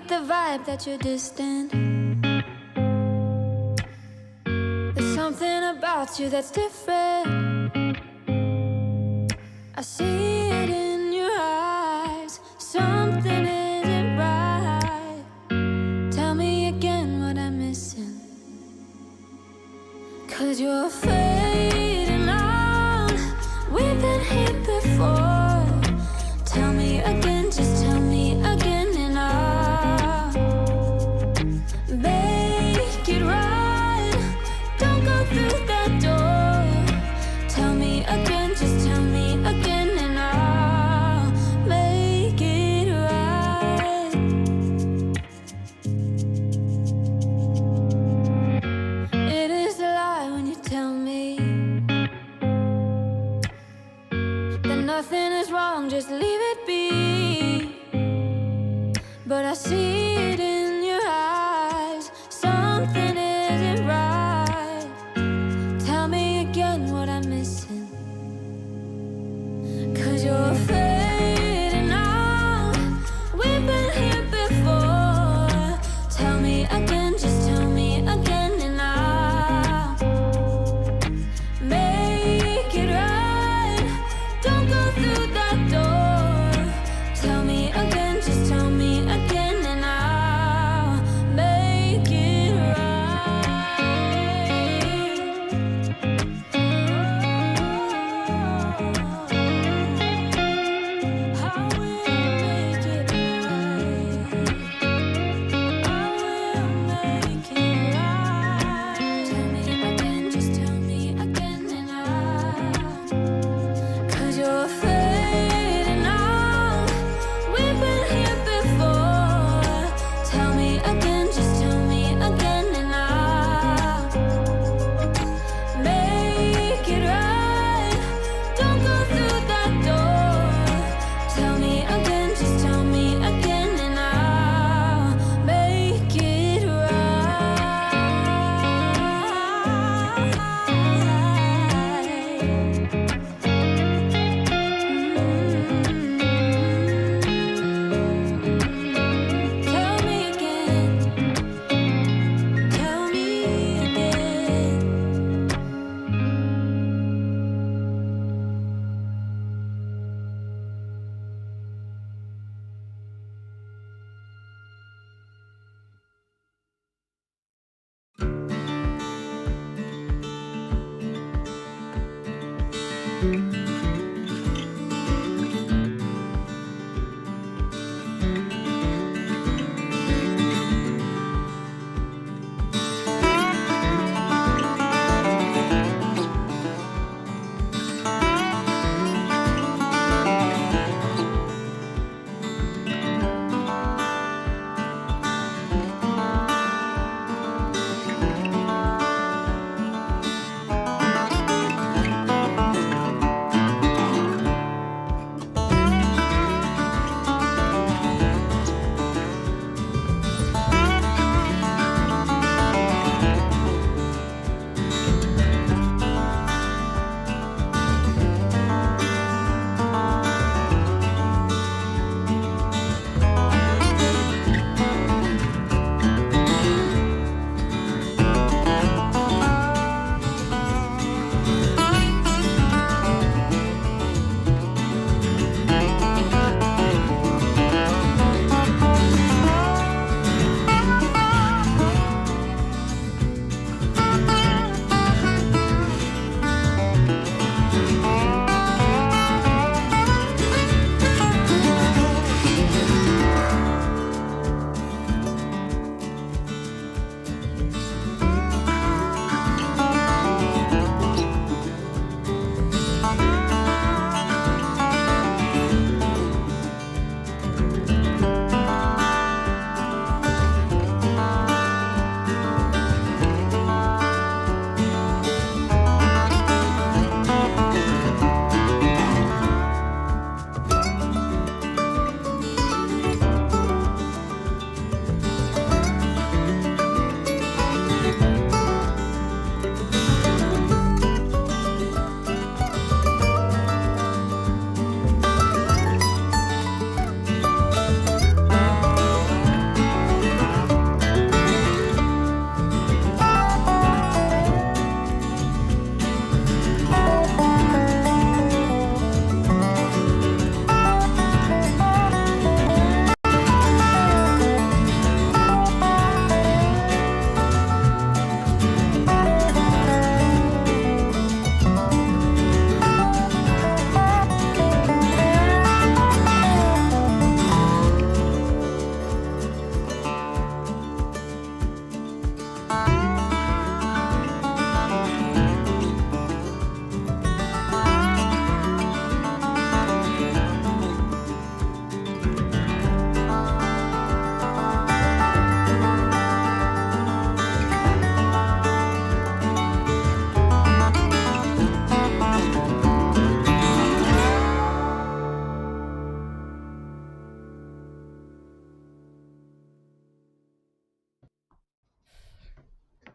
get the vibe that you're distant. There's something about you that's different. I see it in your eyes. Something isn't right. Tell me again what I'm missing. 'Cause you're fading out. We've been here before. Tell me again, just tell me again, and I'll make it right. Don't go through that door. Tell me again, just tell me again, and I'll make it right. It is a lie when you tell me that nothing is wrong, just leave it be. But I see it in your eyes. Something isn't right. Tell me again what I'm missing. 'Cause you're fading out. We've been here before. Tell me again, just tell me again, and I'll make it right. Don't go through that door. Tell me again, just tell me again, and I'll make it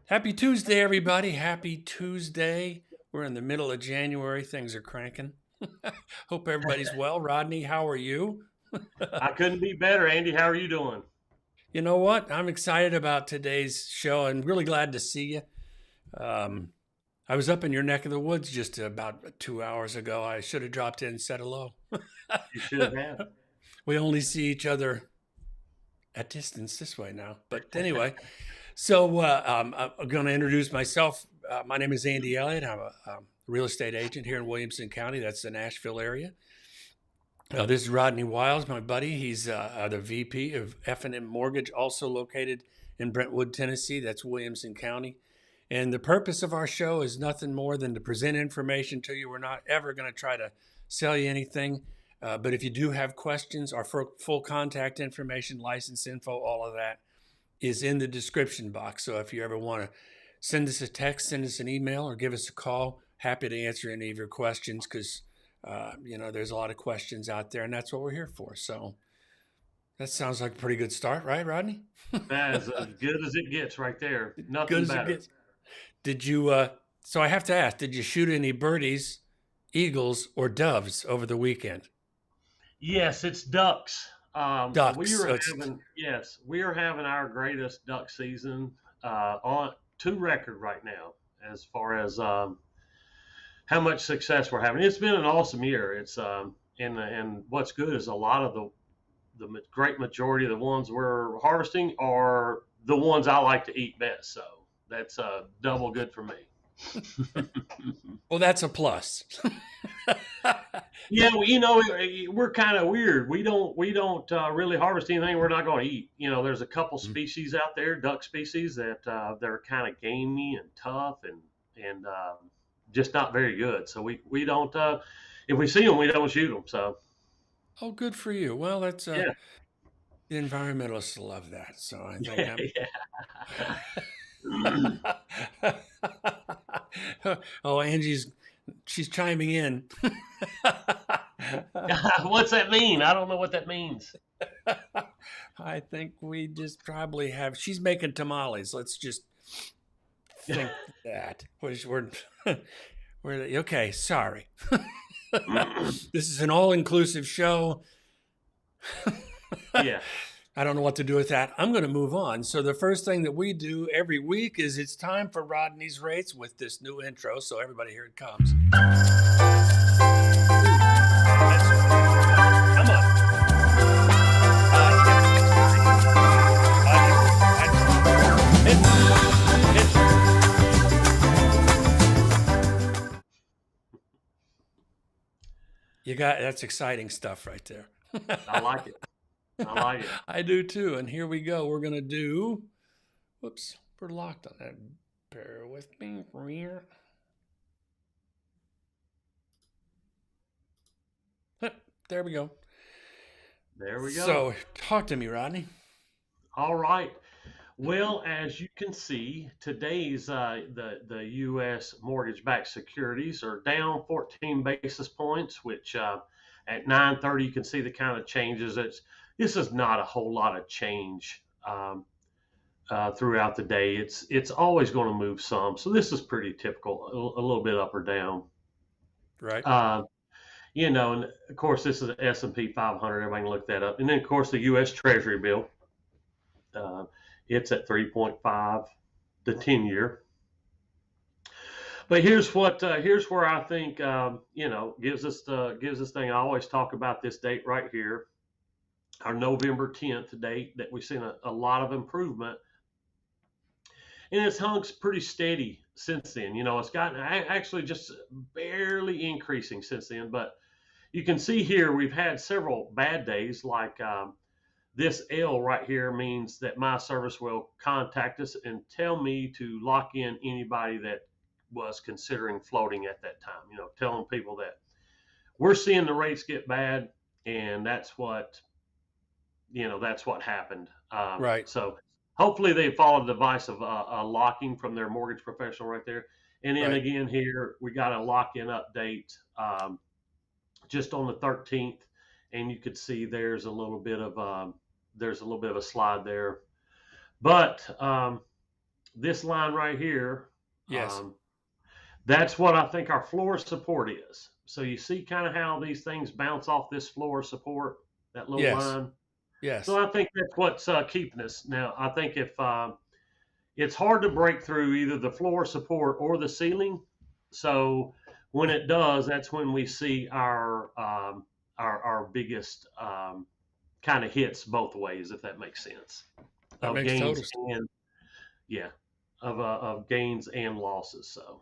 Happy Tuesday, everybody. Happy Tuesday. We're in the middle of January. Things are cranking. Hope everybody's well. Rodney, how are you? I couldn't be better, Andy. How are you doing? You know what? I'm excited about today's show and really glad to see you. Um, I was up in your neck of the woods just about 2 hours ago. I should have dropped in and said hello. You should have. We only see each other at distance this way now. But anyway, I'm going to introduce myself. My name is Andy Elliott. I'm a real estate agent here in Williamson County. That's the Nashville area. This is Rodney Wilds, my buddy. He's the VP of F&M Mortgage, also located in Brentwood, Tennessee. That's Williamson County. And the purpose of our show is nothing more than to present information to you. We're not ever going to try to sell you anything. But if you do have questions, our full contact information, license info, all of that is in the description box. So if you ever want to send us a text, send us an email, or give us a call, happy to answer any of your questions because, there's a lot of questions out there, and that's what we're here for. So that sounds like a pretty good start, right, Rodney? That is as good as it gets right there. Good Nothing as it better. gets. Did you, so I have to ask, did you shoot any birdies, eagles, or doves over the weekend? Yes, it's ducks. We Ducks. are So it's having we are having our greatest duck season on to record right now as far as how much success we're having. It's been an awesome year. It's and what's good is a lot of the great majority of the ones we're harvesting are the ones I like to eat best. So that's double good for me. well, that's a plus. Yeah, well, we're kind of weird. We don't really harvest anything we're not going to eat. There's a couple species out there, duck species that are kind of gamey and tough and just not very good. So we don't if we see them, we don't shoot them. So Oh, good for you. Well, that's yeah, the environmentalists love that. So I think yeah, oh, she's chiming in. yeah. What's that mean? I don't know what that means. I think we just probably have. She's making tamales. Let's just think that. We're okay. Sorry. This is an all-inclusive show. Yeah. I don't know what to do with that. I'm going to move on. So the first thing that we do every week is it's time for Rodney's Rates with this new intro. So everybody, here it comes. Come on. You got that's exciting stuff right there. I like it. I like it. I do too. And here we go. We're gonna do. Whoops, we're locked on that. Bear with me. There we go. There we go. So talk to me, Rodney. All right. Well, as you can see, today's the U.S. mortgage-backed securities are down 14 basis points, which at 9:30 you can see the kind of changes. This is not a whole lot of change throughout the day. It's always going to move some, so this is pretty typical, a little bit up or down. Right. Uh, and of course this is the S&P 500. Everybody can look that up, and then of course the U.S. Treasury bill. Uh, it's at 3.5, the 10-year. But here's where I think gives us this thing. I always talk about this date right here, our November 10th date, that we've seen a lot of improvement, and it's hung pretty steady since then. It's gotten actually just barely increasing since then, but you can see here we've had several bad days like. This L right here means that my service will contact us and tell me to lock in anybody that was considering floating at that time. Telling people that we're seeing the rates get bad, and that's what happened. Right. So hopefully they followed the advice of locking from their mortgage professional right there. And then Right. again here we got a lock-in update just on the 13th, and you could see there's a little bit of a slide there, but this line right here, Yes. that's what I think our floor support is. So you see kind of how these things bounce off this floor support, that little Yes. line. Yes. So I think that's what's keeping us. Now, I think if it's hard to break through either the floor support or the ceiling, so when it does, that's when we see our biggest kind of hits both ways, if that makes sense, That of makes total gains sense. and yeah, of gains and losses. So.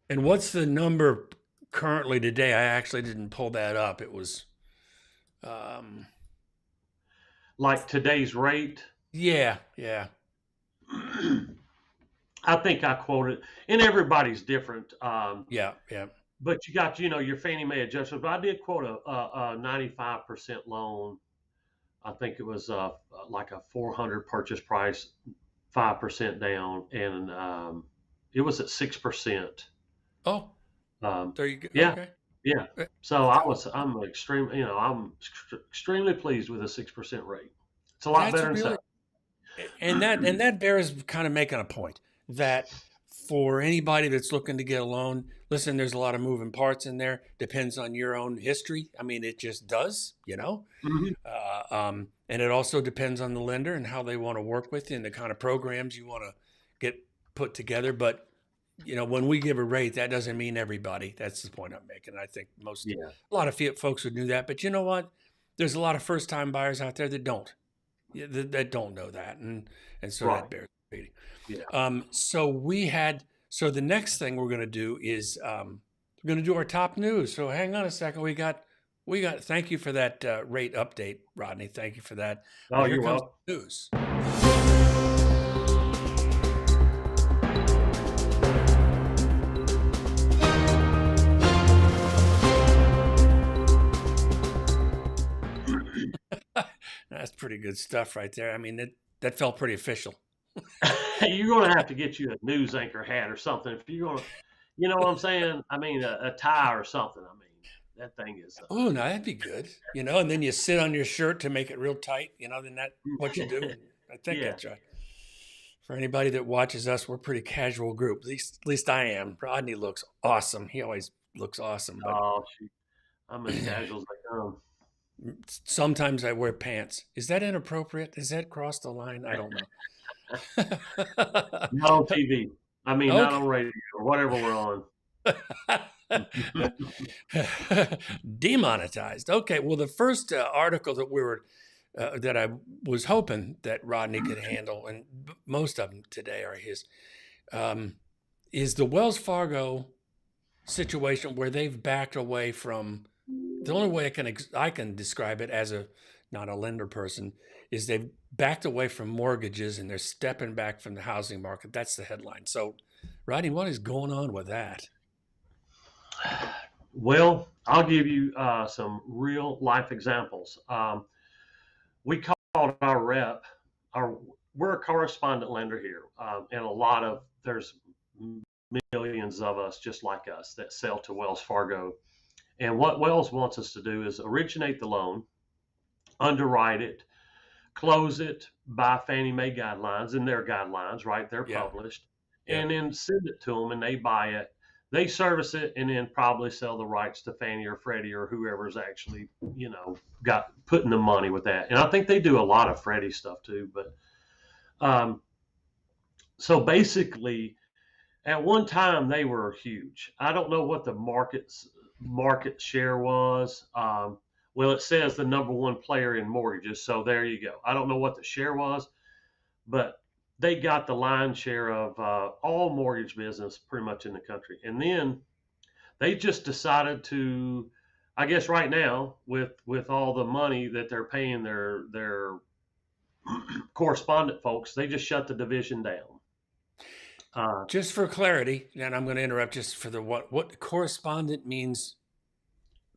And what's the number currently today? I actually didn't pull that up. It was, Like today's rate, yeah. I think I quoted, and everybody's different. Yeah. But you got, your Fannie Mae adjustment. But I did quote a 95% loan. I think it was like a 400 purchase price, 5% down, and it was at 6%. Oh, there you go. Yeah, Okay. yeah. So I'm extremely pleased with a 6% rate. It's a lot That's better than really, 7. and that bears kind of making a point that for anybody that's looking to get a loan, listen, there's a lot of moving parts in there. Depends on your own history. I mean, it just does, Mm-hmm. And it also depends on the lender and how they want to work with you and the kind of programs you want to get put together. But when we give a rate, that doesn't mean everybody. That's the point I'm making. I think a lot of folks would do that. But you know what? There's a lot of first-time buyers out there that don't. That don't know that, and so Right. that bears repeating. Yeah. So the next thing we're going to do is we're going to do our top news. So hang on a second. We got. Thank you for that rate update, Rodney. Thank you for that. Oh, Here you're comes welcome. the news. That's pretty good stuff right there. I mean, that felt pretty official. You're going to have to get you a news anchor hat or something. If you're going to, you know what I'm saying? I mean, a tie or something. I mean, that thing is. Oh, no, that'd be good. And then you sit on your shirt to make it real tight. Then that's what you do. I think Yeah. that's right. For anybody that watches us, we're a pretty casual group. At least I am. Rodney looks awesome. He always looks awesome. But Oh, shoot. I'm as casual as I come. sometimes I wear pants. Is that inappropriate? Does that cross the line? I don't know. Not on TV. I mean, not Okay. on radio or whatever we're on. Demonetized. Okay. Well, the first article that I was hoping that Rodney could handle, and most of them today are his, is the Wells Fargo situation where they've backed away from. The only way I can describe it as not a lender person is they've backed away from mortgages and they're stepping back from the housing market. That's the headline. So, Rodney, what is going on with that? Well, I'll give you some real life examples. We called our rep. We're a correspondent lender here, and there's millions of us just like us that sell to Wells Fargo. And what Wells wants us to do is originate the loan, underwrite it, close it by Fannie Mae guidelines, and their guidelines, right? They're published, and then send it to them, and they buy it. They service it, and then probably sell the rights to Fannie or Freddie or whoever's actually, got putting the money with that. And I think they do a lot of Freddie stuff too. But so basically, at one time they were huge. I don't know what the market share was. Well, it says the number one player in mortgages. So there you go. I don't know what the share was, but they got the lion's share of all mortgage business pretty much in the country. And then they just decided to, I guess right now, with all the money that they're paying their correspondent folks, they just shut the division down. Just for clarity, and I'm going to interrupt just for what correspondent means.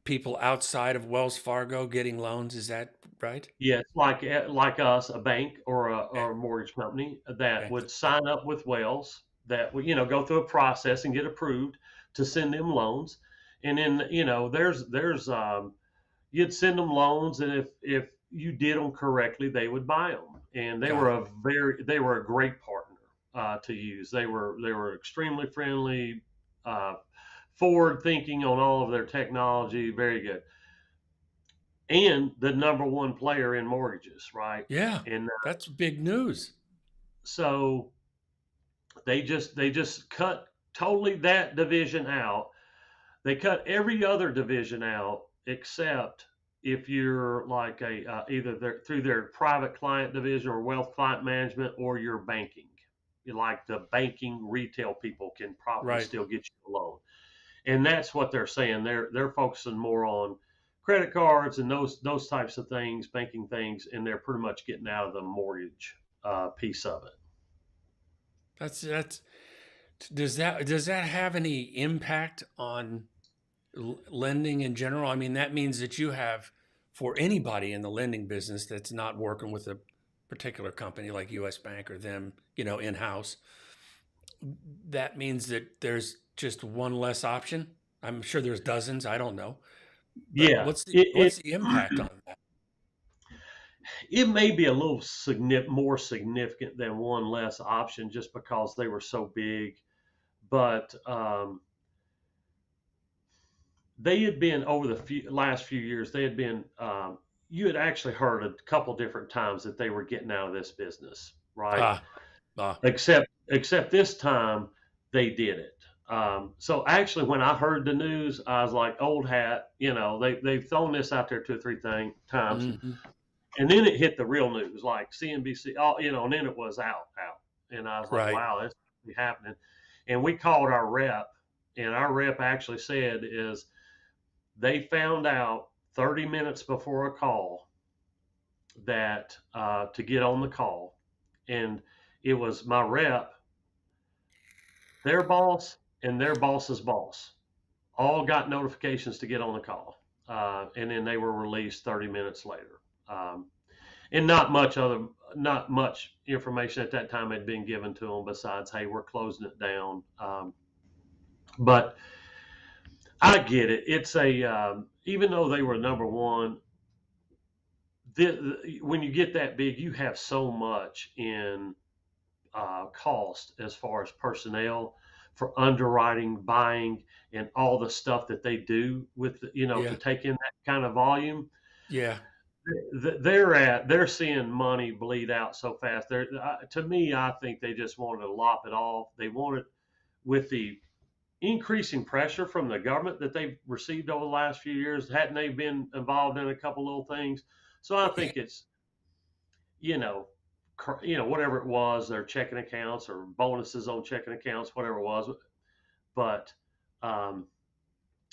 People outside of Wells Fargo getting loans, is that right? Yeah, it's like us, a bank or a mortgage company that would sign up with Wells, that would go through a process and get approved to send them loans, and then there's you'd send them loans, and if you did them correctly, they would buy them, and they were a great partner. to use. They were extremely friendly, forward thinking on all of their technology. Very good, and the number one player in mortgages, right? Yeah, And that's big news. so they just cut totally that division out. They cut every other division out except if you're like a either through their private client division or wealth client management or your banking. Like the banking retail people can probably Right. still get you a loan, and that's what they're saying. They're focusing more on credit cards and those types of things, banking things, and they're pretty much getting out of the mortgage piece of it. That's does that have any impact on lending in general? I mean, that means that you have, for anybody in the lending business that's not working with a particular company like US Bank or them, in house, that means that there's just one less option. I'm sure there's dozens. I don't know, but Yeah, what's the impact on that? it may be a little more significant than one less option just because they were so big, but they had been over the last few years. They had been you had actually heard a couple different times that they were getting out of this business, right? Ah, ah, Except this time they did it. So actually, when I heard the news, I was like, "Old hat," they've thrown this out there two or three times, hmm and then it hit the real news, like CNBC, and then it was out, and I was like, right. "Wow, that's really happening." And we called our rep, and our rep actually said is they found out 30 minutes before a call that to get on the call, and it was my rep, their boss, and their boss's boss all got notifications to get on the call, and then they were released 30 minutes later. And not much information at that time had been given to them besides, "Hey, we're closing it down." But I get it. It's even though they were number one, when you get that big, you have so much in cost as far as personnel for underwriting, buying, and all the stuff that they do with Yeah, to take in that kind of volume. yeah. They're seeing money bleed out so fast. To me, I think they just wanted to lop it off. They wanted, with the increasing pressure from the government that they've received over the last few years, hadn't they been involved in a couple little things? So I Yeah. think it's you know whatever it was, their checking accounts or bonuses on checking accounts, whatever it was. But um,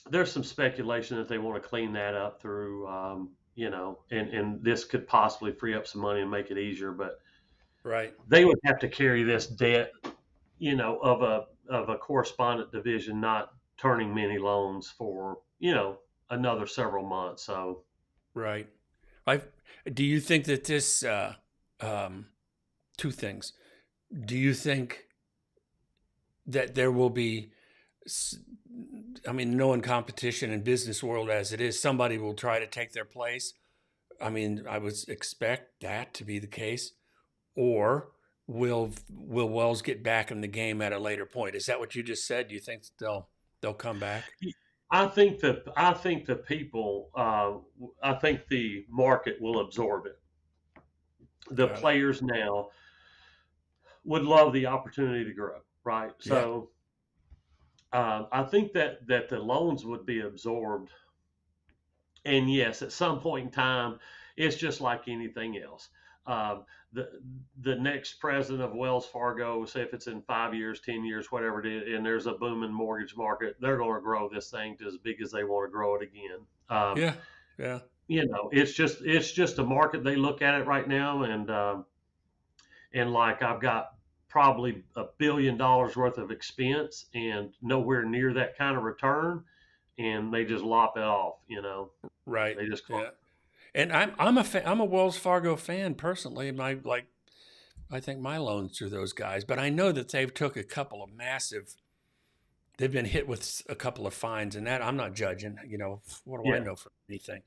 there's some speculation that they want to clean that up through and this could possibly free up some money and make it easier. But Right. they would have to carry this debt, of a correspondent division not turning many loans for another several months. So Right. I do you think that this um, two things? Do you think that there will be, s- I mean, knowing competition in business world as it is, somebody will try to take their place? I mean, I would expect that to be the case. Or will Wells get back in the game at a later point? Is that what you just said? Do you think they'll come back? I think the people, I think the market will absorb it. The Got it. players now would love the opportunity to grow, right? Yeah. So I think that the loans would be absorbed, and yes, at some point in time, it's just like anything else. Um, the the next president of Wells Fargo, say if it's in 5 years, 10 years, whatever it is, and there's a booming mortgage market, they're going to grow this thing to as big as they want to grow it again. Um, Yeah. Yeah. it's just a market. They look at it right now, and like I've got probably $1 billion worth of expense and nowhere near that kind of return, and they just lop it off. Right. They just Yeah. And I'm a Wells Fargo fan personally. I think my loans to those guys, but I know that they've took a couple of massive. They've been hit with a couple of fines, and that I'm not judging. What do I yeah. know for anything?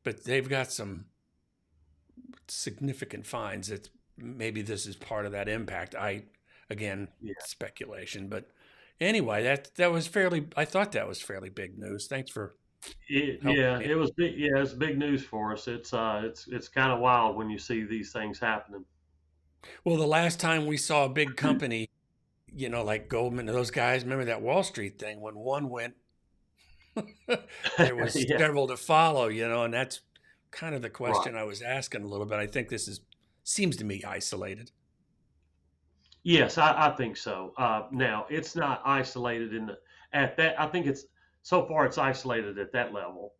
But they've got some significant fines. That maybe this is part of that impact. again, Yeah. speculation. But anyway, I thought that was fairly big news. Thanks for helping Yeah, me. it was big. Yeah, it's big news for us. It's kind of wild when you see these things happening. Well, the last time we saw a big company, like Goldman and those guys, remember that Wall Street thing when one went, there was Yeah, several to follow, and that's kind of the right. question I was asking a little bit. I think seems to me isolated. Yes, I think so. Now it's not isolated at that. I think it's so far it's isolated at that level,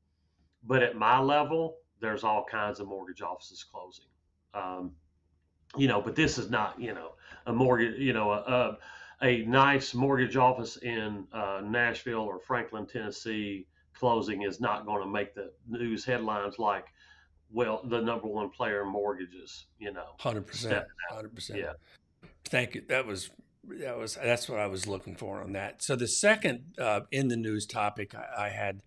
but at my level, there's all kinds of mortgage offices closing. Um, but this is not, a mortgage, a nice mortgage office in Nashville or Franklin, Tennessee closing is not going to make the news headlines like, well, the number one player in mortgages, 100%, step. 100%. Yeah. Thank you. That's what I was looking for on that. So the second in the news topic I had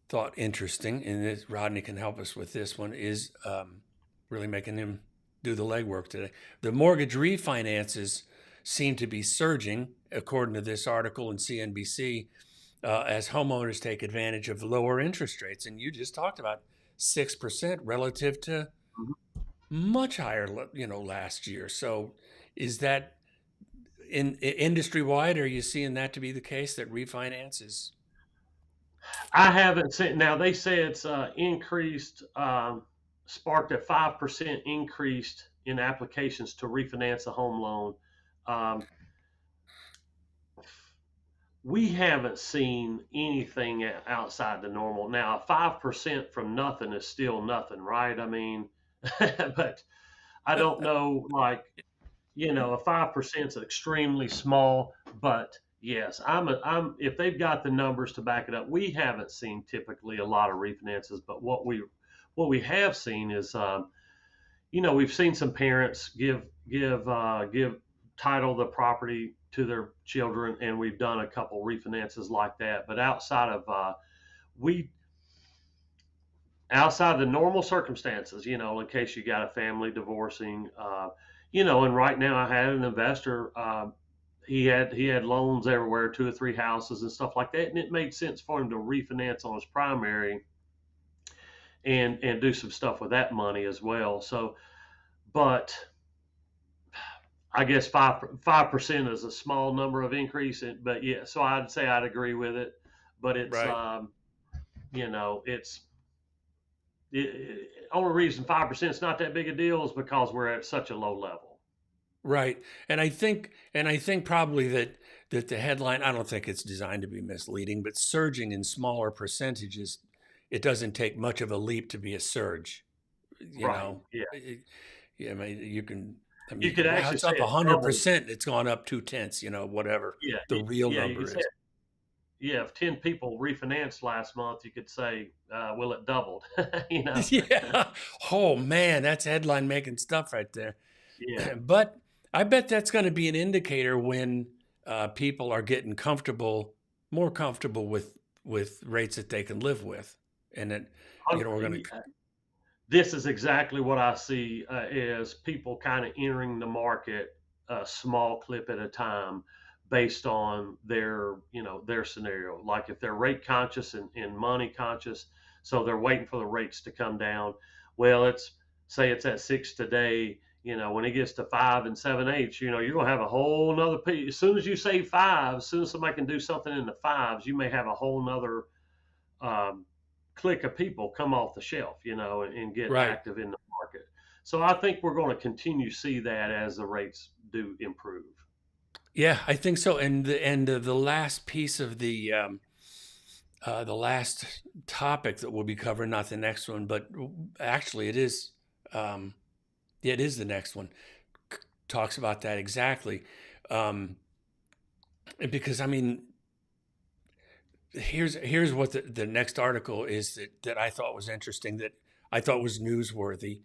thought interesting, and Rodney can help us with this one, is really making him do the legwork today. The mortgage refinances seem to be surging, according to this article in CNBC, as homeowners take advantage of lower interest rates. And you just talked about 6% relative to Mhm. much higher, last year. So is that industry wide? Are you seeing that to be the case, that refinance is? I haven't seen. Now they say it's increased, sparked a 5% increase in applications to refinance a home loan. Um, we haven't seen anything outside the normal. Now, 5% from nothing is still nothing, right? I mean, but I don't know, like, a 5% is extremely small, but yes, if they've got the numbers to back it up, we haven't seen typically a lot of refinances, but what we have seen is, we've seen some parents give title the property to their children, and we've done a couple refinances like that. But we outside the normal circumstances, in case you got a family divorcing, and right now I had an investor. He had loans everywhere, 2 or 3 houses and stuff like that, and it made sense for him to refinance on his primary and do some stuff with that money as well. So, but I guess 5% is a small number of increase, but yeah, so I'd say I'd agree with it, but it's Right. it's only reason 5% is not that big a deal is because we're at such a low level. Right. And I think probably that the headline, I don't think it's designed to be misleading, but surging in smaller percentages, it doesn't take much of a leap to be a surge. Right. Yeah. Yeah, I mean, You could wow, actually it's say up it doubled. 100%. It's gone up 2/10, whatever Yeah. the real Yeah. You number could say is. yeah. If 10 people refinanced last month, you could say, well, it doubled. you know. Yeah. Oh man, that's headline making stuff right there. Yeah. But I bet that's going to be an indicator when people are getting more comfortable with rates that they can live with, and that we're going to. This is exactly what I see as people kind of entering the market a small clip at a time based on their scenario. Like if they're rate conscious and money conscious, so they're waiting for the rates to come down. Well, say it's at 6 today. When it gets to 5 and 7/8, you're gonna have a whole nother piece. As soon as you say five, as soon as somebody can do something in the fives, you may have a whole nother um, clique of people come off the shelf, and get Right. active in the market. So I think we're going to continue to see that as the rates do improve. Yeah, I think so. And the last piece of the last topic that we'll be covering, not the next one, but actually it is. Yeah, it is the next one. Talks about that exactly. Because I mean, here's what the next article is that I thought was interesting, that I thought was newsworthy.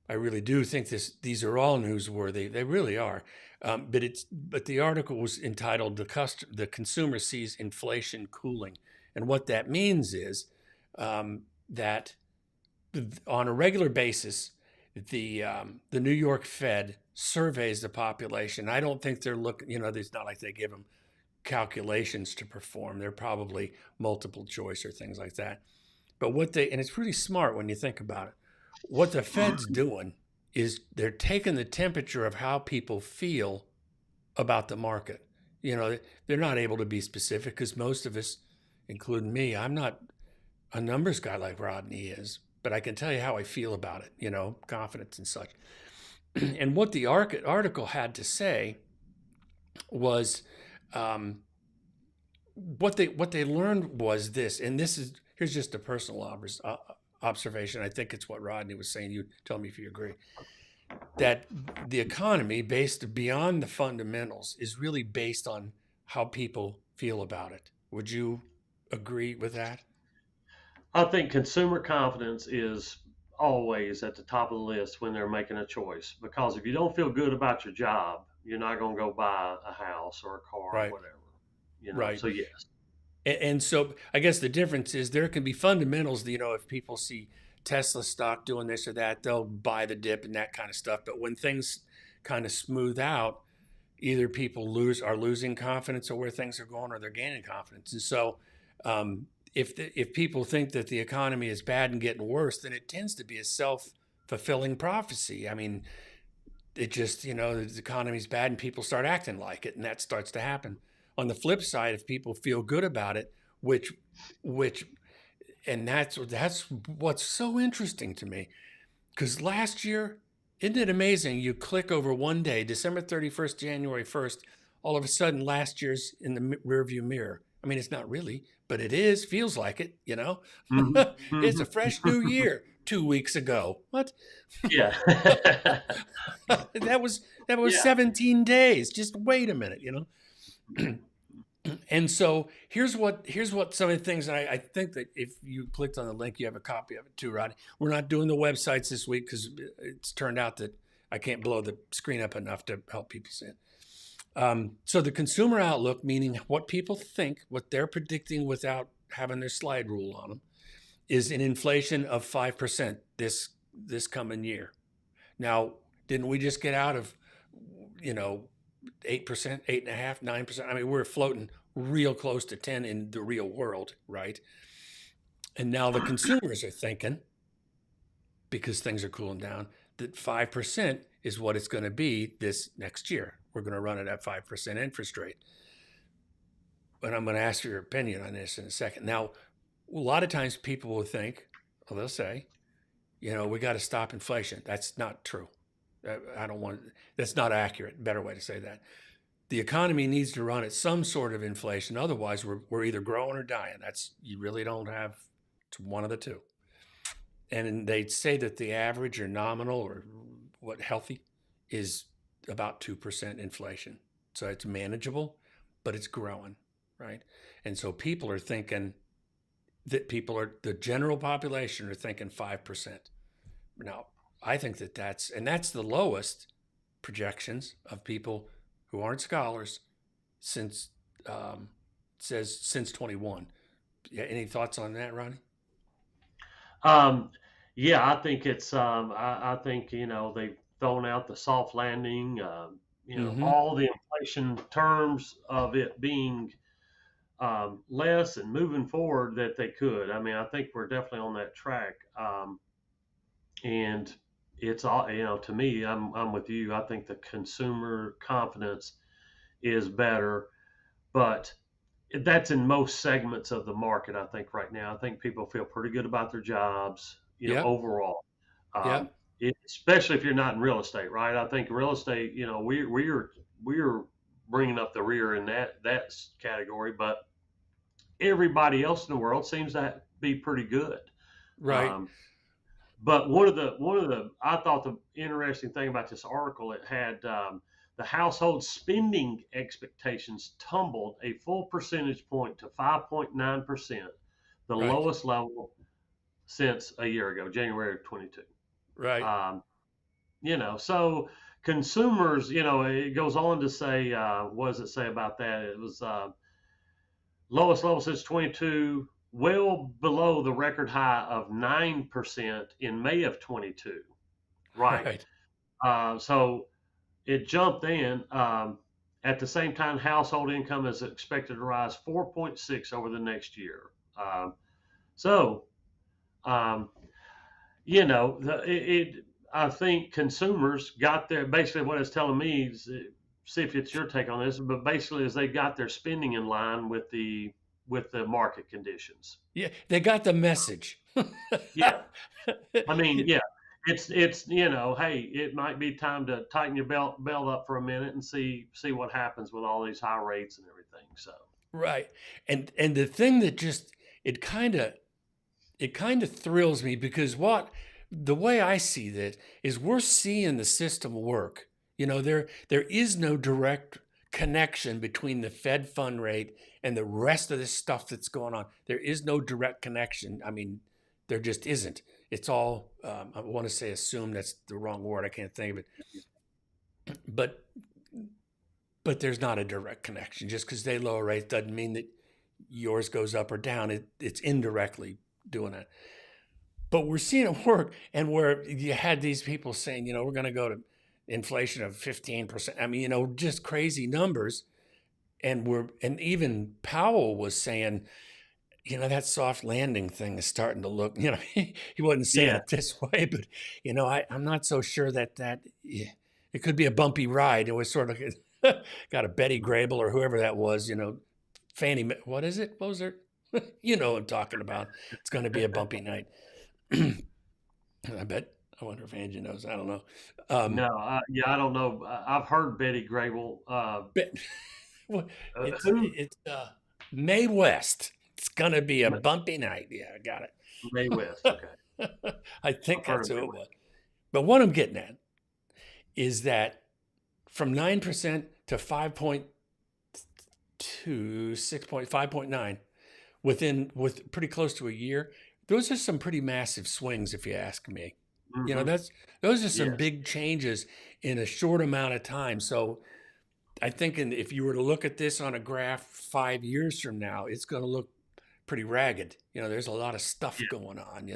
I really do think these are all newsworthy. They really are. But the article was entitled "The Consumer Sees Inflation Cooling," and what that means is that on a regular basis, the New York Fed surveys the population. I don't think they're looking, it's not like they give them calculations to perform. They're probably multiple choice or things like that. But and it's pretty smart when you think about it. What the Fed's doing is they're taking the temperature of how people feel about the market. They're not able to be specific because most of us, including me, I'm not a numbers guy like Rodney is, but I can tell you how I feel about it, confidence and such. And what the article had to say was what they learned was this, and here's just a personal observation. I think it's what Rodney was saying. You tell me if you agree. That the economy, based beyond the fundamentals, is really based on how people feel about it. Would you agree with that? I think consumer confidence is always at the top of the list when they're making a choice, because if you don't feel good about your job, you're not going to go buy a house or a car Right. or whatever. Right. So yes. And so I guess the difference is there can be fundamentals that, if people see Tesla stock doing this or that, they'll buy the dip and that kind of stuff. But when things kind of smooth out, either people are losing confidence of where things are going, or they're gaining confidence. And so if people think that the economy is bad and getting worse, then it tends to be a self-fulfilling prophecy. I mean, it just, the economy's bad and people start acting like it, and that starts to happen. On the flip side, if people feel good about it, and that's what's so interesting to me, because last year, isn't it amazing? You click over one day, December 31st, January 1st, all of a sudden last year's in the rearview mirror. I mean, it's not really, but it is, feels like it, Mm-hmm. It's a fresh new year 2 weeks ago. What? Yeah. that was Yeah. 17 days. Just wait a minute, And so here's what some of the things, and I think that if you clicked on the link, you have a copy of it too, Rodney. We're not doing the websites this week because it's turned out that I can't blow the screen up enough to help people see it. So the consumer outlook, meaning what people think, what they're predicting without having their slide rule on them, is an inflation of 5% this coming year. Now, didn't we just get out of, 8%, 8.5%, 9%? I mean, we're floating real close to 10 in the real world, right? And now the consumers are thinking, because things are cooling down, that 5% is what it's going to be this next year. We're going to run it at 5% interest rate. But I'm going to ask for your opinion on this in a second. Now, a lot of times people will think, or they'll say, we got to stop inflation. That's not true. That's not accurate. Better way to say that. The economy needs to run at some sort of inflation. Otherwise, we're either growing or dying. You really don't have one of the two. And they'd say that the average or nominal or healthy is about 2% inflation. So it's manageable, but it's growing, right? And so people are thinking that the general population are thinking 5%. Now, I think that's the lowest projections of people who aren't scholars since 21. Yeah, any thoughts on that, Ronnie? Yeah, I think it's. I think they've thrown out the soft landing. All the inflation terms of it being less and moving forward that they could. I mean, I think we're definitely on that track. And it's all, to me, I'm with you. I think the consumer confidence is better, but that's in most segments of the market. I think right now, I think people feel pretty good about their jobs, Yep. overall. Yep. Especially if you're not in real estate, right? I think real estate, we're bringing up the rear in that category, but everybody else in the world seems to be pretty good. Right. But one of the I thought the interesting thing about this article, it had the household spending expectations tumbled a full percentage point to 5.9%, the Right. lowest level since a year ago, January of 22. Right. So consumers, it goes on to say, what does it say about that? It was lowest level since 22, well below the record high of 9% in May of 22. Right. Right. So it jumped in. At the same time, household income is expected to rise 4.6 over the next year. So, um, I think consumers got their, basically what it's telling me is, see if it's your take on this, but basically is they got their spending in line with the market conditions. Yeah, they got the message. Yeah. I mean, yeah, it's hey, it might be time to tighten your belt up for a minute and see what happens with all these high rates and everything. So Right. And the thing that just it kind of thrills me because the way I see that is we're seeing the system work. There is no direct connection between the Fed fund rate and the rest of this stuff that's going on. There is no direct connection. I mean, there just isn't. It's all I want to say assume, that's the wrong word. I can't think of it. But there's not a direct connection. Just because they lower rates doesn't mean that yours goes up or down. It's indirectly doing it. But we're seeing it work. And where you had these people saying, we're going to go to inflation of 15%. I mean, just crazy numbers. And even Powell was saying, that soft landing thing is starting to look, he wasn't saying it this way, but, I'm not so sure that it could be a bumpy ride. It was sort of got a Betty Grable or whoever that was, Fannie, what is it? What was there? What I'm talking about. It's going to be a bumpy night. I wonder if Angie knows. I don't know. No, I don't know. I've heard Betty Grable. It's May West. It's going to be a bumpy night. Yeah, I got it. May West, okay. I think that's who it was. But what I'm getting at is that from 9% to 5.2, 5.9 with pretty close to a year, those are some pretty massive swings, if you ask me. Mm-hmm. Those are some big changes in a short amount of time. So I think if you were to look at this on a graph 5 years from now, it's going to look pretty ragged. There's a lot of stuff going on,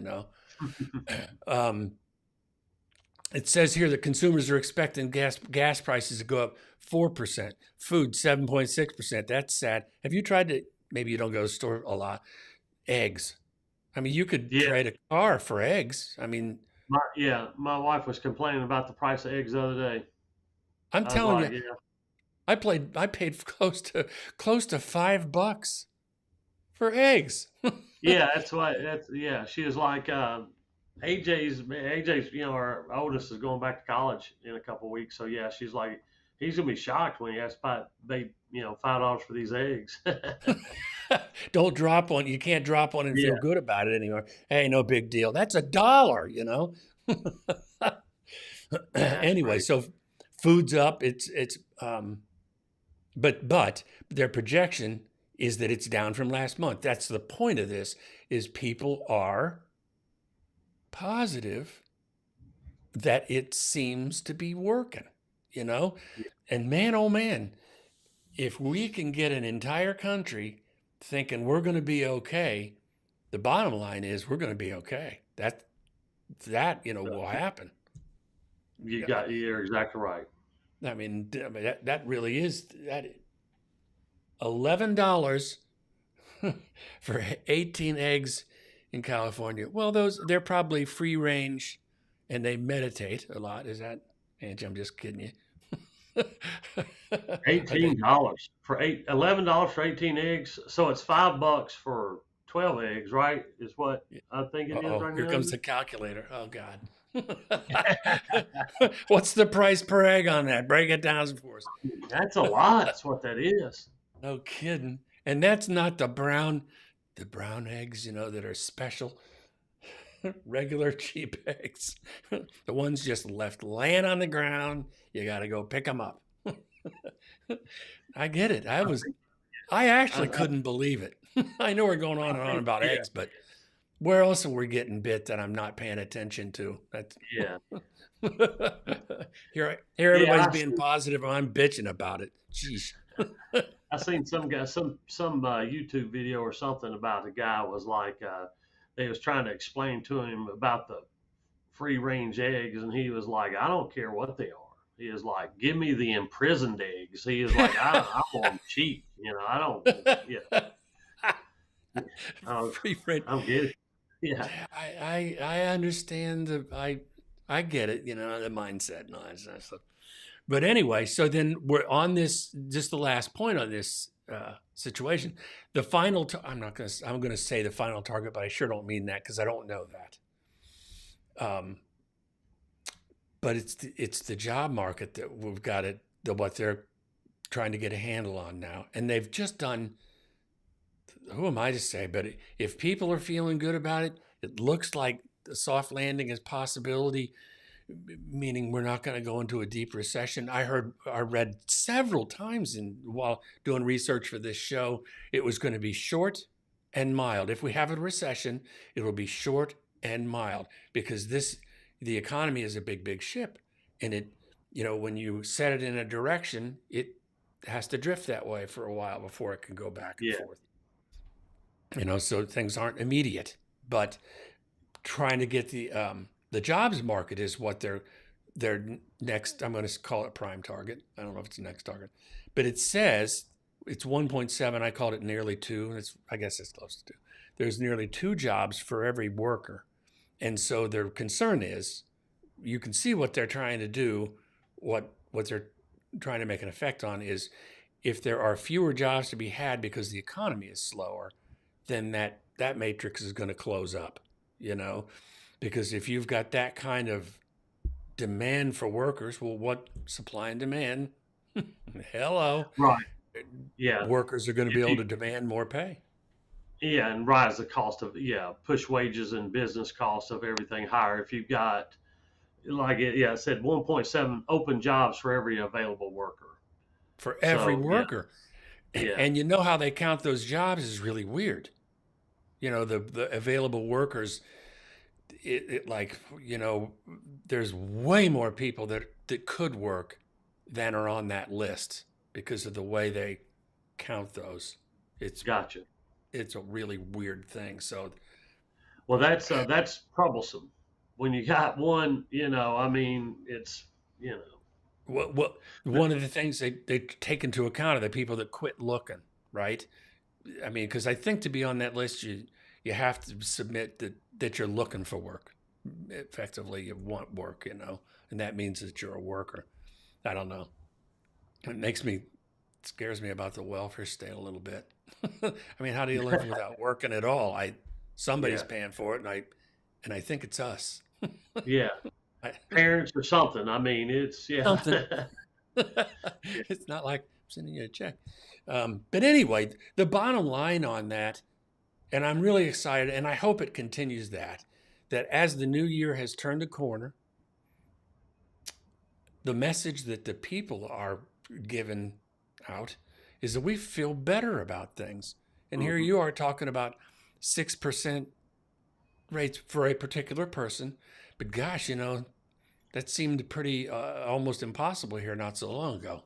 It says here that consumers are expecting gas prices to go up 4%, food 7.6%. That's sad. Have you tried to, maybe you don't go to the store a lot, eggs? I mean, you could trade a car for eggs. I mean, my wife was complaining about the price of eggs the other day. I'm telling you, I paid close to $5 for eggs. That's why. She was like, AJ's, our oldest is going back to college in a couple of weeks. So she's like, he's gonna be shocked when he has $5 for these eggs. Don't drop one. You can't drop one and feel good about it anymore. Hey, no big deal. That's $1, Anyway, so food's up. But their projection is that it's down from last month. That's the point of this, is people are positive that it seems to be working, And man, oh man, if we can get an entire country thinking we're going to be okay, the bottom line is we're going to be okay. That will happen. You're exactly right. I mean, that really is that $11 for 18 eggs in California. Well, they're probably free range and they meditate a lot. Is that, Angie? I'm just kidding you. $18 for $11 for 18 eggs. So it's $5 for 12 eggs, right? Is what I think it is right now. Here comes the calculator. Oh God. What's the price per egg on that? Break it down for us. That's a lot. That's what that is. No kidding. And that's not the brown eggs, that are special, regular cheap eggs. The ones just left laying on the ground. You got to go pick them up. I get it. I actually couldn't believe it. I know we're going on and on about eggs, but where else are we getting bit that I'm not paying attention to? Here everybody's being positive and I'm bitching about it. Jeez. I seen some guy, some YouTube video or something about a guy was like, they was trying to explain to him about the free range eggs, and he was like, I don't care what they are. He is like, give me the imprisoned eggs. He is like, I want them cheap. I don't. Yeah, I'm, Free rent. I'm getting. Yeah, I understand I get it, the mindset and all that stuff. But anyway, so then we're on this, just the last point on this situation. The final, I'm going to say the final target, but I sure don't mean that because I don't know that. But it's the job market that we've got what they're trying to get a handle on now. And they've just done, who am I to say, but if people are feeling good about it, it looks like the soft landing is possibility, meaning we're not going to go into a deep recession. I read several times while doing research for this show, it was going to be short and mild. If we have a recession, it will be short and mild because the economy is a big, big ship. And when you set it in a direction, it has to drift that way for a while before it can go back and forth. So things aren't immediate, but trying to get the jobs market is what their next, I'm going to call it prime target. I don't know if it's the next target, but it says it's 1.7. I called it nearly 2. I guess it's close to 2. There's nearly 2 jobs for every worker. And so their concern is, you can see what they're trying to do, what they're trying to make an effect on is if there are fewer jobs to be had because the economy is slower, then that matrix is going to close up, because if you've got that kind of demand for workers, well, what supply and demand? Hello. right. Yeah, Workers are going to be able to demand more pay. Yeah, and rise the cost of push wages and business costs of everything higher. If you've got it said 1.7 open jobs for every available worker. For every worker. Yeah. And how they count those jobs is really weird. The available workers, there's way more people that could work than are on that list because of the way they count those. Gotcha. It's a really weird thing. So, well, that's troublesome when you got one. It's Well, one of the things they take into account are the people that quit looking, right? I mean, because I think to be on that list, you have to submit that you're looking for work. Effectively, you want work, and that means that you're a worker. I don't know. It scares me about the welfare state a little bit. I mean, how do you live without working at all? Somebody's paying for it, and I think it's us. Yeah. Parents or something. I mean, it's something. It's not like I'm sending you a check. But anyway, the bottom line on that, and I'm really excited, and I hope it continues that as the new year has turned a corner, the message that the people are given out is that we feel better about things. And here you are talking about 6% rates for a particular person. But gosh, that seemed pretty almost impossible here not so long ago.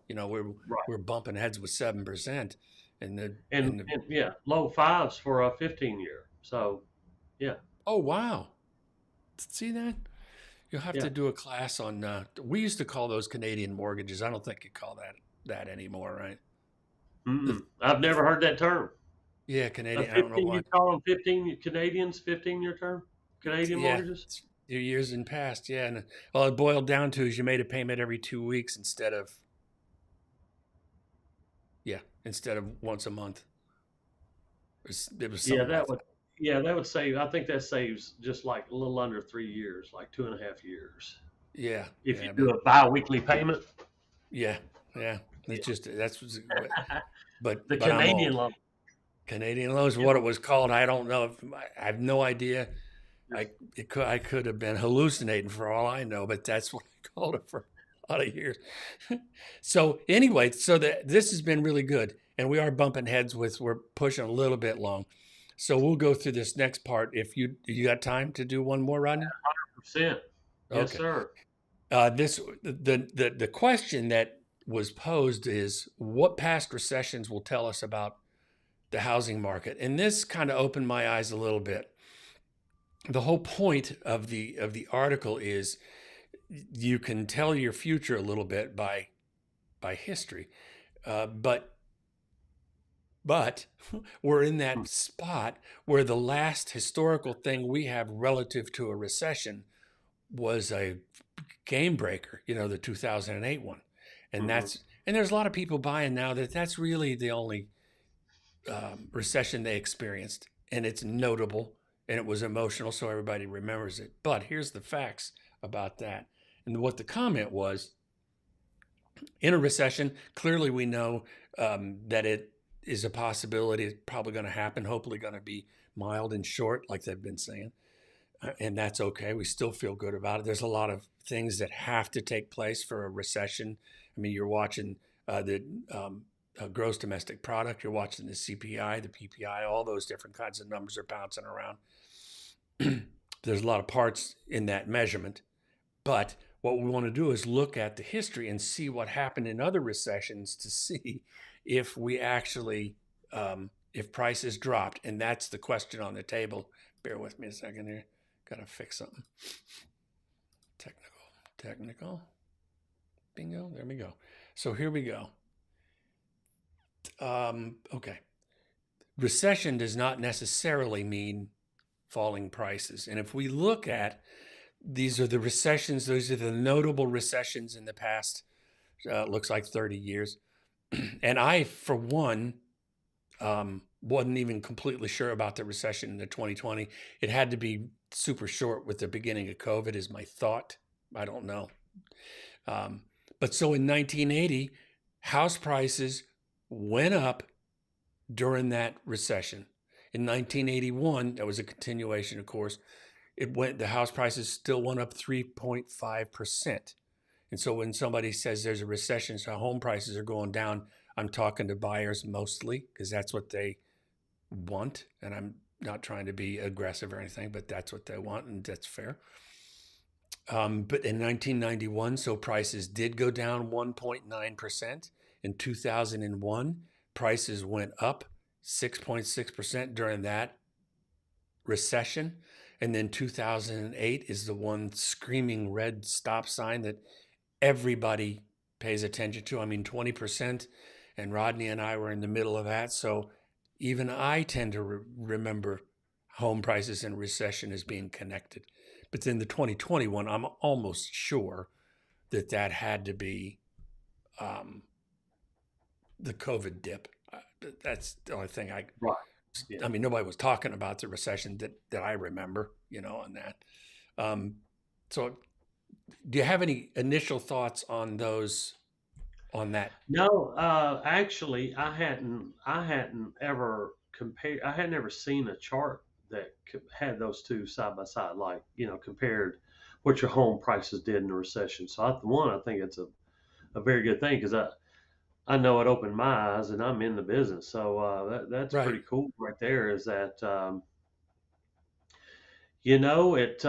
We're bumping heads with 7%, and low 5s for a 15-year. So, yeah. Oh wow, see that? You'll have to do a class on. We used to call those Canadian mortgages. I don't think you call that anymore, right? I've never heard that term. Yeah, Canadian. I don't know why. You call them 15 Canadians, 15-year term Canadian mortgages. Years in past, yeah. And all it boiled down to is you made a payment every 2 weeks instead of once a month. It was that would save. I think that saves just like a little under 3 years, like 2.5 years. Yeah. If you do a bi-weekly payment. Yeah. It's but the Canadian loan. Canadian loan is what it was called. I don't know. I have no idea. I could have been hallucinating for all I know, but that's what I called it for a lot of years. So anyway, this has been really good, and we are bumping heads we're pushing a little bit long. So we'll go through this next part. If you got time to do one more, Rodney? 100%. Yes, sir. The question that was posed is what past recessions will tell us about the housing market, and this kind of opened my eyes a little bit. The whole point of the article is you can tell your future a little bit by history, but we're in that spot where the last historical thing we have relative to a recession was a game breaker, the 2008 one. And and there's a lot of people buying now that's really the only recession they experienced. And it's notable and it was emotional, so everybody remembers it. But here's the facts about that. And what the comment was, in a recession, clearly we know that it is a possibility. It's probably going to happen, hopefully going to be mild and short, like they've been saying. And that's okay. We still feel good about it. There's a lot of things that have to take place for a recession. I mean, you're watching the gross domestic product, you're watching the CPI, the PPI, all those different kinds of numbers are bouncing around. There's a lot of parts in that measurement. But what we want to do is look at the history and see what happened in other recessions to see if we actually, if prices dropped. And that's the question on the table. Bear with me a second here. Got to fix something. Technical. Bingo. There we go. So here we go. Okay. Recession does not necessarily mean falling prices. And if we look at, these are the recessions, those are the notable recessions in the past, looks like 30 years. And I, for one, wasn't even completely sure about the recession in the 2020. It had to be super short with the beginning of COVID is my thought. I don't know. But so in 1980, house prices went up during that recession. In 1981, that was a continuation, of course. The house prices still went up 3.5%. And so when somebody says there's a recession, so home prices are going down, I'm talking to buyers mostly because that's what they want. And I'm not trying to be aggressive or anything, but that's what they want, and that's fair. But in 1991, so prices did go down 1.9%. In 2001, prices went up 6.6% during that recession. And then 2008 is the one screaming red stop sign that everybody pays attention to. I mean, 20%, and Rodney and I were in the middle of that. So even I tend to remember home prices and recession as being connected. But then the 2021, I'm almost sure that had to be the COVID dip. That's the only thing Right. Yeah. I mean, nobody was talking about the recession that I remember, on that. So do you have any initial thoughts on that? No, actually, I hadn't ever compared. I had never seen a chart that had those two side by side, like compared what your home prices did in the recession. So I think it's a very good thing because I know it opened my eyes, and I'm in the business, so that's Right. pretty cool right there. Is that it.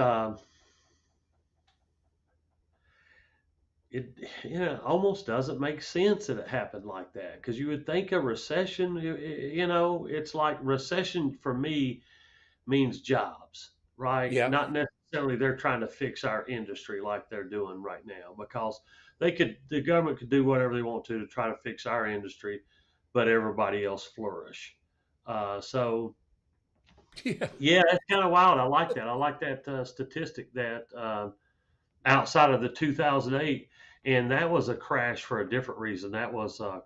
It almost doesn't make sense that it happened like that because you would think a recession, it's like recession for me means jobs, right? Yeah. Not necessarily they're trying to fix our industry like they're doing right now because the government could do whatever they want to try to fix our industry, but everybody else flourish. So yeah, that's kind of wild. I like that. I like that statistic that outside of the 2008. And that was a crash for a different reason. That was, a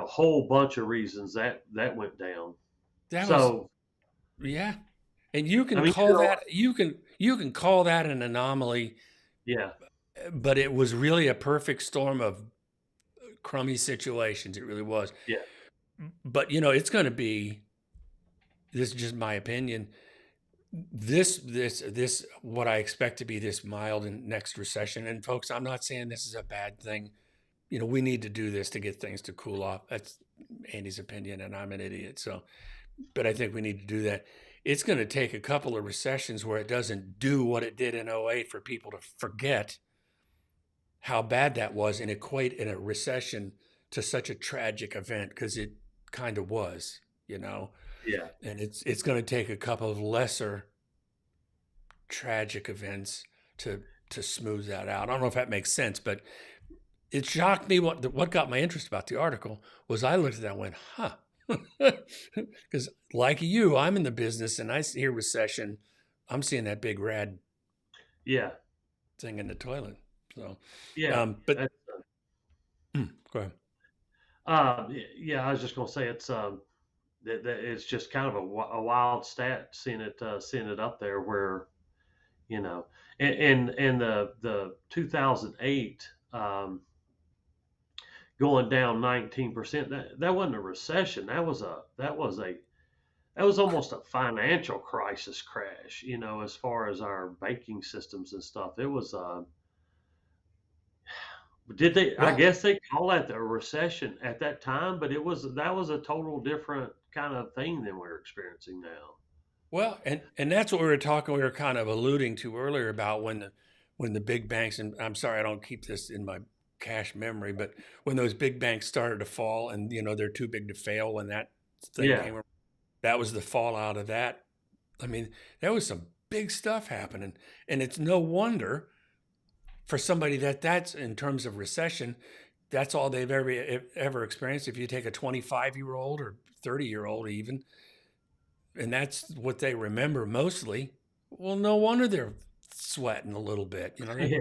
whole bunch of reasons that went down. Yeah. And you can I mean, call that, you can call that an anomaly. Yeah. But it was really a perfect storm of crummy situations. It really was. Yeah. But, it's going to be, this is just my opinion, this what I expect to be this mild and next recession. And folks, I'm not saying this is a bad thing. We need to do this to get things to cool off. That's Andy's opinion, and I'm an idiot. So, but I think we need to do that. It's going to take a couple of recessions where it doesn't do what it did in 08 for people to forget how bad that was and equate in a recession to such a tragic event, because it kind of was, Yeah. And it's going to take a couple of lesser tragic events to to smooth that out. I don't know if that makes sense, but it shocked me. What got my interest about the article was I looked at that and went, huh. Because like you, I'm in the business and I hear recession. I'm seeing that big red Yeah. thing in the toilet. So, Yeah. but That's, go ahead. yeah, I was just going to say it's just kind of a wild stat seeing it up there where, you know, and the 2008 going down 19%. That wasn't a recession. That was almost a financial crisis crash. You know, as far as our banking systems and stuff, it was. Did they? I Well, guess they call that a recession at that time, but that was a total different kind of thing than we're experiencing now. well, and that's what we were talking. We were kind of alluding to earlier about when the big banks, and I'm sorry I don't keep this in my cache memory, but when those big banks started to fall, and they're too big to fail, when that thing Yeah, came around, that was the fallout of that. I mean, there was some big stuff happening, and it's no wonder for somebody that's in terms of recession, that's all they've ever experienced. If you take a 25-year-old or 30-year-old even, and that's what they remember mostly, well, no wonder they're sweating a little bit. yeah,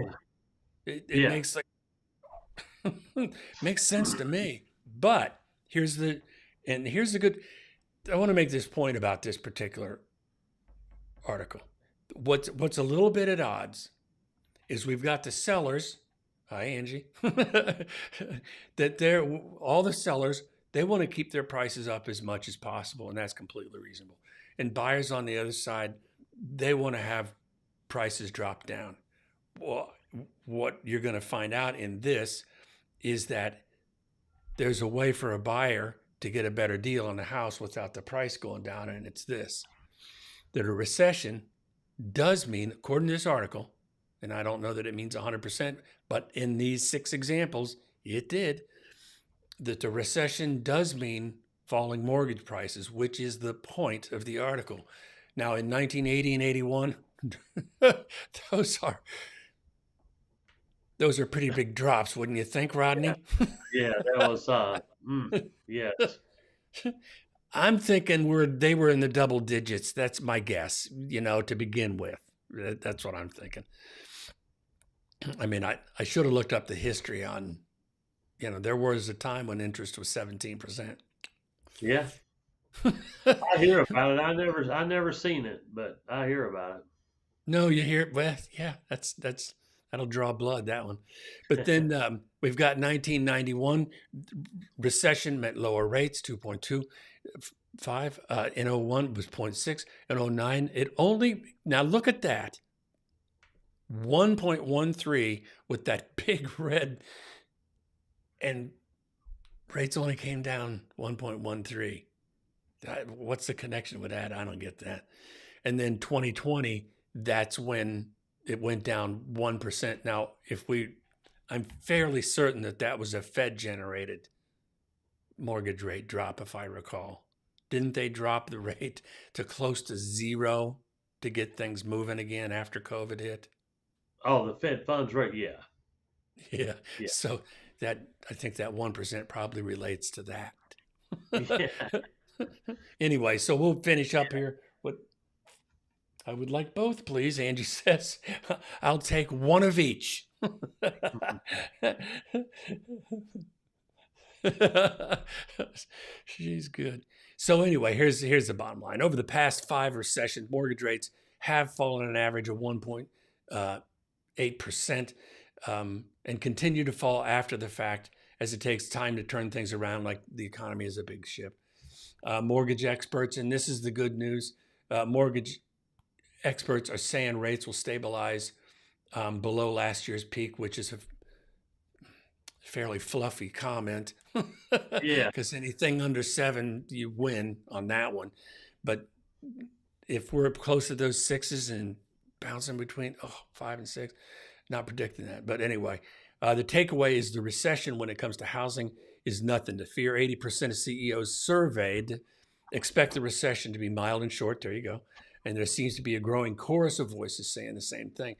It yeah, makes makes sense to me. But here's the good. I want to make this point about this particular article. What's a little bit at odds is we've got the sellers. Hi, Angie. That all the sellers, they want to keep their prices up as much as possible, and that's completely reasonable. And buyers on the other side, they want to have prices drop down. Well, what you're going to find out in this is that there's a way for a buyer to get a better deal on the house without the price going down, and it's this: that a recession does mean, according to this article, and I don't know that it means 100%, but in these 6 examples, it did, that the recession does mean falling mortgage prices, which is the point of the article. Now, in 1980 and 81, those are pretty big drops, wouldn't you think, Rodney? yeah. That was yes, I'm thinking they were in the double digits. That's my guess, to begin with. That's what I'm thinking. I mean, I should have looked up the history on, there was a time when interest was 17%. yeah. I hear about it. I never seen it, but I hear about it. No, you hear, well, yeah, that'll draw blood, that one. But then we've got 1991 recession meant lower rates, 2.25. In '01 was 0.6. In '09, now look at that. 1.13 with that big red, and rates only came down 1.13. What's the connection with that? I don't get that. And then 2020, that's when it went down 1%. Now, I'm fairly certain that was a Fed generated mortgage rate drop, if I recall. Didn't they drop the rate to close to 0 to get things moving again after COVID hit? Oh, the Fed funds rate, yeah. Yeah. Yeah. So I think that 1% probably relates to that. Yeah. Anyway, so we'll finish up here. I would like both, please. Angie says, I'll take one of each. She's good. So anyway, here's the bottom line. Over the past 5 recessions, mortgage rates have fallen an average of 1.8%, and continue to fall after the fact as it takes time to turn things around, like the economy is a big ship. Mortgage experts, and this is the good news, mortgage experts are saying rates will stabilize below last year's peak, which is a fairly fluffy comment. Yeah. Because anything under 7, you win on that one. But if we're close to those 6s and bouncing between 5 and 6, not predicting that. But anyway, the takeaway is the recession when it comes to housing is nothing to fear. 80% of CEOs surveyed expect the recession to be mild and short. There you go. And there seems to be a growing chorus of voices saying the same thing.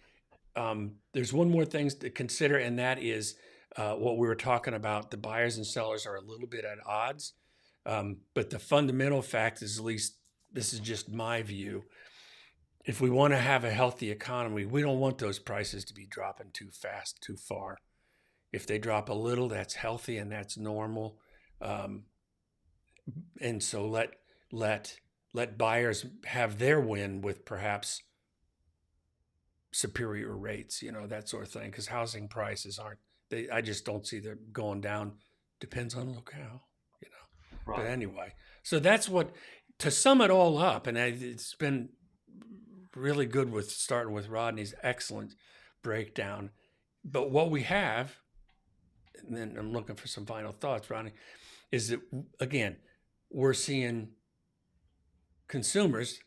there's one more thing to consider, and that is what we were talking about. The buyers and sellers are a little bit at odds, but the fundamental fact is, at least this is just my view, if we want to have a healthy economy, we don't want those prices to be dropping too fast, too far. If they drop a little, that's healthy and that's normal. And so let buyers have their win with perhaps superior rates, that sort of thing, because housing prices I just don't see them going down. Depends on locale, Right. But anyway, so that's to sum it all up, and it's been really good with starting with Rodney's excellent breakdown. But what we have, and then I'm looking for some final thoughts, Rodney, is that, again, we're seeing consumers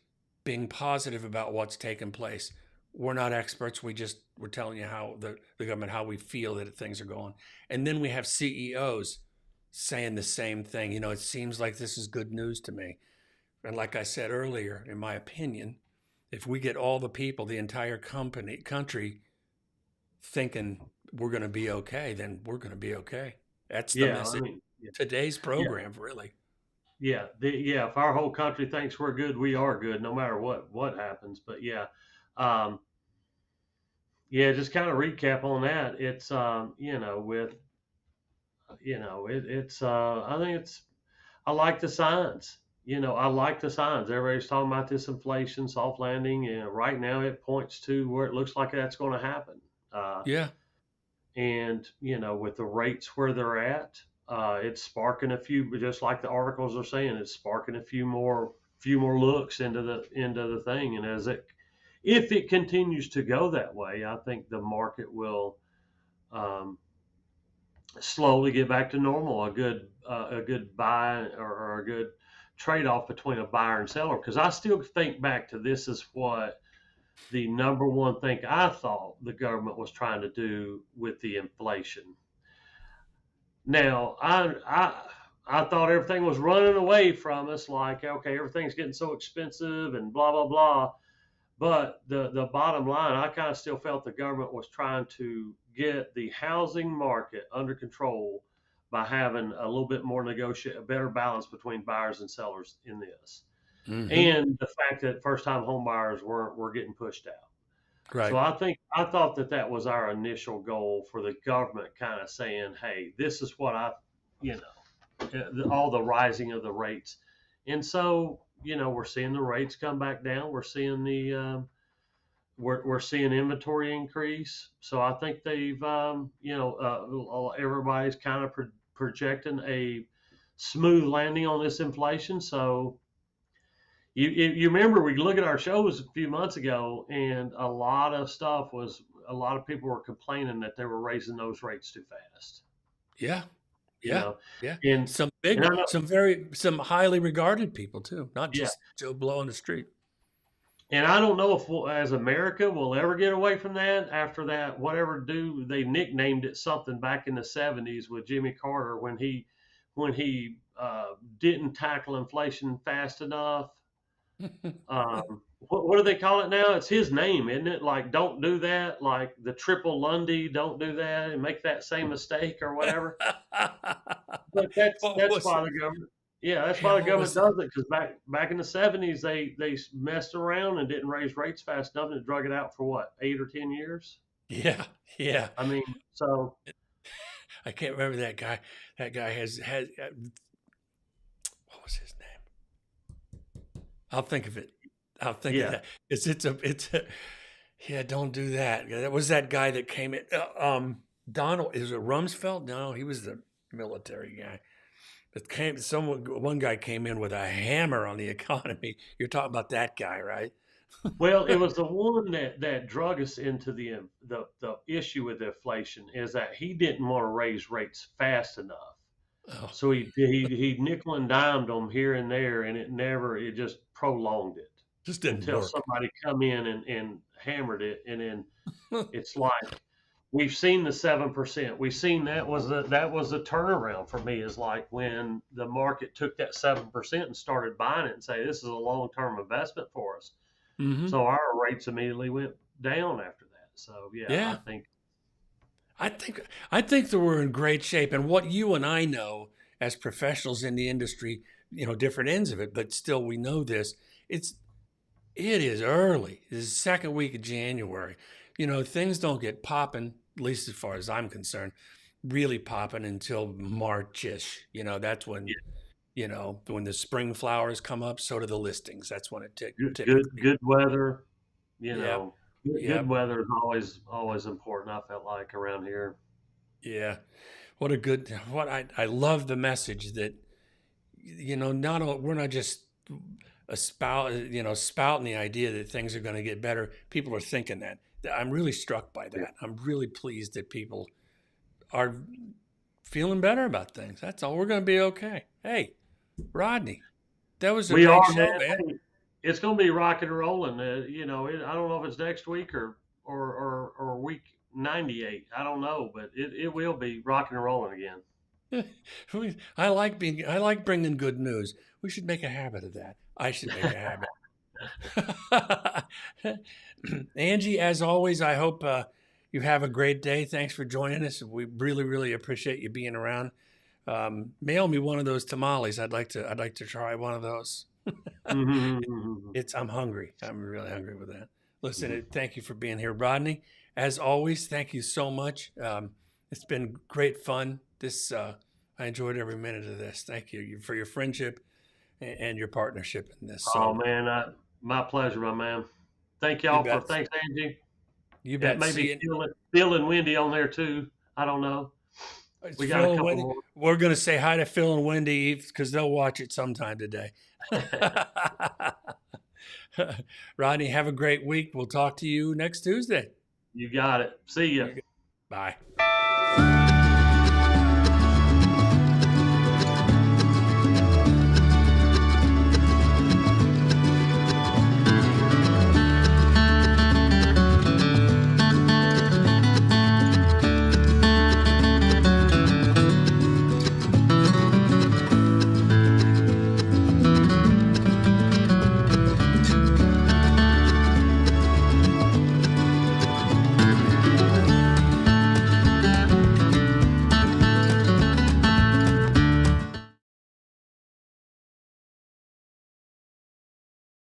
being positive about what's taken place. We're not experts. We're telling you how the government, how we feel that things are going. And then we have CEOs saying the same thing. It seems like this is good news to me. And like I said earlier, in my opinion, if we get all the people, the entire country thinking we're going to be okay, then we're going to be okay. That's the message. Today's program, really. Yeah. If our whole country thinks we're good, we are good, no matter what happens. But just kind of recap on that. It's I like the signs. I like the signs. Everybody's talking about this inflation, soft landing. Right now it points to where it looks like that's going to happen. And with the rates where they're at, it's sparking a few, just like the articles are saying, it's sparking a few more looks into the thing. And if it continues to go that way, I think the market will slowly get back to normal. A good buy or a good trade-off between a buyer and seller. Because I still think back to, this is what the number one thing I thought the government was trying to do with the inflation. Now, I thought everything was running away from us, like, okay, everything's getting so expensive and blah, blah, blah. But the bottom line, I kind of still felt the government was trying to get the housing market under control by having a little bit more a better balance between buyers and sellers in this. Mm-hmm. And the fact that first-time home buyers were getting pushed out. Right. So I thought that was our initial goal, for the government kind of saying, hey, this is what all the rising of the rates. And so, we're seeing the rates come back down. We're seeing we're seeing inventory increase. So I think they've, everybody's kind of projecting a smooth landing on this inflation. So you remember, we look at our shows a few months ago, and a lot of people were complaining that they were raising those rates too fast. Yeah. And some highly regarded people too, not just Joe Blow on the street. And I don't know if as America we'll ever get away from that. After that, they nicknamed it something back in the 70s with Jimmy Carter, when he didn't tackle inflation fast enough. What do they call it now? It's his name, isn't it? Like, don't do that. Like the triple Lundy, don't do that and make that same mistake or whatever. But that's why the government. Yeah, that's why the government does it, because back in the 70s they messed around and didn't raise rates fast enough, and drug it out for what, 8 or 10 years? Yeah. I mean, so I can't remember that guy. That guy has what was his name? I'll think of it. Of that. Don't do that. That was that guy that came in. Donald, is it Rumsfeld? No, he was the military guy. One guy came in with a hammer on the economy. You're talking about that guy, right? Well, it was the one that drug us into the issue with inflation, is that he didn't want to raise rates fast enough. Oh. So he nickel and dimed them here and there, and it just prolonged it. Just didn't until work. Somebody come in and hammered it, and then it's like, we've seen the 7%. We've seen that was a turnaround for me, is like when the market took that 7% and started buying it and say, this is a long-term investment for us. Mm-hmm. So our rates immediately went down after that. So yeah, Yeah. I think that we're in great shape. And what you and I know as professionals in the industry, different ends of it, but still we know this. It is early. It's the second week of January. Things don't get popping, at least as far as I'm concerned, really popping until March-ish. That's when, when the spring flowers come up, so do the listings. That's when it typically. Good weather. Yeah. Good Yeah. weather is always important. I felt like around here. Yeah. I love the message that, we're not just spouting the idea that things are going to get better. People are thinking that. I'm really struck by that. I'm really pleased that people are feeling better about things. That's all. We're going to be okay. Hey, Rodney, that was a great show, man. It's going to be rocking and rolling. I don't know if it's next week or week 98. I don't know, but it will be rocking and rolling again. I like bringing good news. We should make a habit of that. I should make a habit. Angie, as always, I hope you have a great day. Thanks for joining us. We really, really appreciate you being around. Mail me one of those tamales. I'd like to try one of those. I'm hungry. I'm really hungry with that. Listen, thank you for being here, Rodney. As always, thank you so much. It's been great fun. I enjoyed every minute of this. Thank you for your friendship and your partnership in this. Oh man, my pleasure, my man. Thank y'all thanks, Angie. You bet. Maybe Phil and Wendy on there too. I don't know. We got a couple more. We're going to say hi to Phil and Wendy because they'll watch it sometime today. Rodney, have a great week. We'll talk to you next Tuesday. You got it. See ya. Bye.